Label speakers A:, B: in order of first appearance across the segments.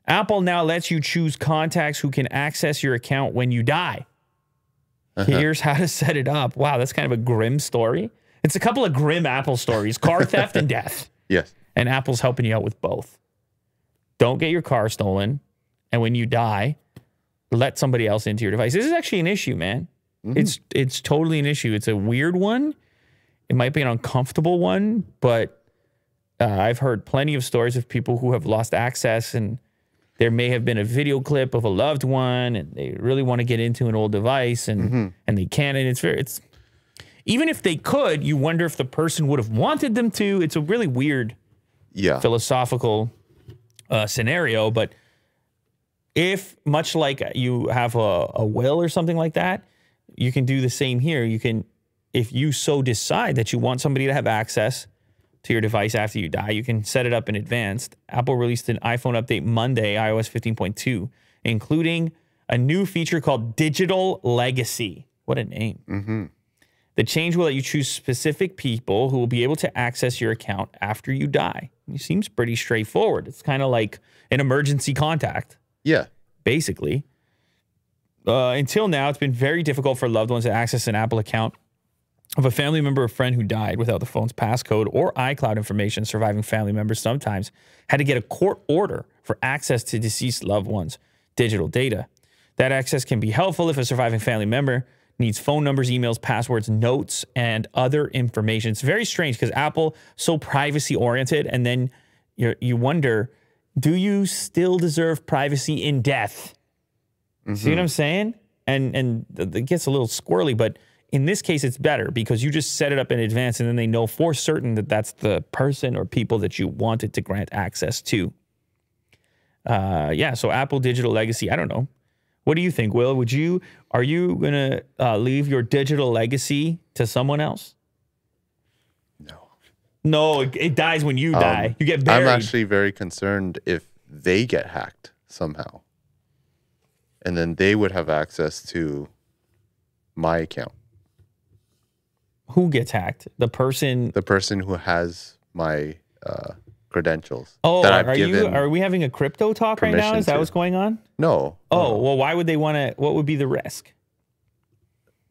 A: Apple now lets you choose contacts who can access your account when you die. Here's how to set it up. Wow, that's kind of a grim story. It's a couple of grim Apple stories, car theft and death.
B: Yes.
A: And Apple's helping you out with both. Don't get your car stolen. And when you die, let somebody else into your device. This is actually an issue, man. It's totally an issue. It's a weird one. It might be an uncomfortable one, but I've heard plenty of stories of people who have lost access, and there may have been a video clip of a loved one, and they really want to get into an old device, and they can't. And it's even if they could, you wonder if the person would have wanted them to. It's a really weird, philosophical scenario. But if, much like you have a will or something like that, you can do the same here. You can, if you so decide that you want somebody to have access to your device after you die, you can set it up in advance. Apple released an iPhone update Monday, iOS 15.2, including a new feature called Digital Legacy. What a name. The change will let you choose specific people who will be able to access your account after you die. It seems pretty straightforward. It's kind of like an emergency contact.
B: Yeah.
A: Basically. Until now, it's been very difficult for loved ones to access an Apple account of a family member or friend who died without the phone's passcode or iCloud information. Surviving family members sometimes had to get a court order for access to deceased loved ones' digital data. That access can be helpful if a surviving family member needs phone numbers, emails, passwords, notes, and other information. It's very strange because Apple so privacy-oriented, and then you wonder, do you still deserve privacy in death? See what I'm saying? And it gets a little squirrely, but in this case, it's better because you just set it up in advance and then they know for certain that that's the person or people that you wanted to grant access to. So Apple Digital Legacy, I don't know. What do you think, Will? Are you going to leave your digital legacy to someone else? No, it dies when you die. You get buried.
B: I'm actually very concerned if they get hacked somehow. And then they would have access to my account.
A: Who gets hacked? The person
B: who has my credentials.
A: Oh, are we having a crypto talk right now? Is that what's going on?
B: No.
A: Oh, well, why would they want to? What would be the risk?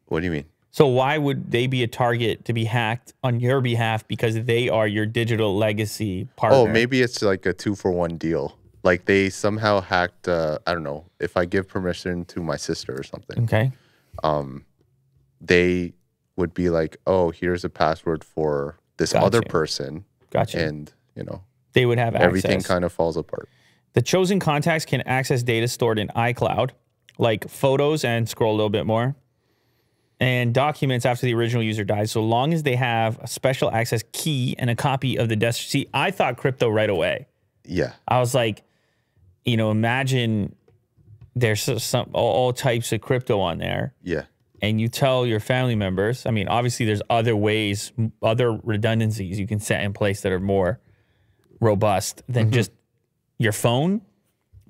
B: What do you mean?
A: So why would they be a target to be hacked on your behalf because they are your digital legacy partner?
B: Oh, maybe it's like a 2-for-1 deal. Like they somehow hacked, I don't know, if I give permission to my sister or something.
A: Okay.
B: They would be like, oh, here's a password for this other person.
A: Gotcha.
B: And,
A: they would have
B: everything
A: access.
B: kind of falls apart.
A: The chosen contacts can access data stored in iCloud, like photos, and scroll a little bit more, and documents after the original user dies, so long as they have a special access key and a copy of the desk. See, I thought crypto right away.
B: Yeah.
A: I was like, imagine there's all types of crypto on there.
B: Yeah.
A: And you tell your family members, I mean, obviously there's other ways, other redundancies you can set in place that are more robust than just your phone.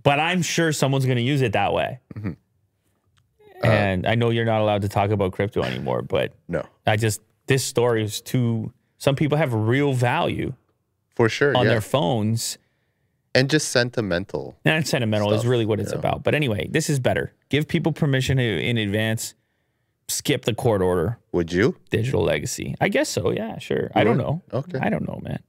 A: But I'm sure someone's going to use it that way. And I know you're not allowed to talk about crypto anymore, but
B: no,
A: this story is some people have real value
B: for sure
A: on their phones.
B: And just sentimental.
A: And sentimental stuff, is really what it's about. But anyway, this is better. Give people permission in advance. Skip the court order.
B: Would you?
A: Digital legacy. I guess so. Yeah, sure. I don't know.
B: Okay.
A: I don't know, man.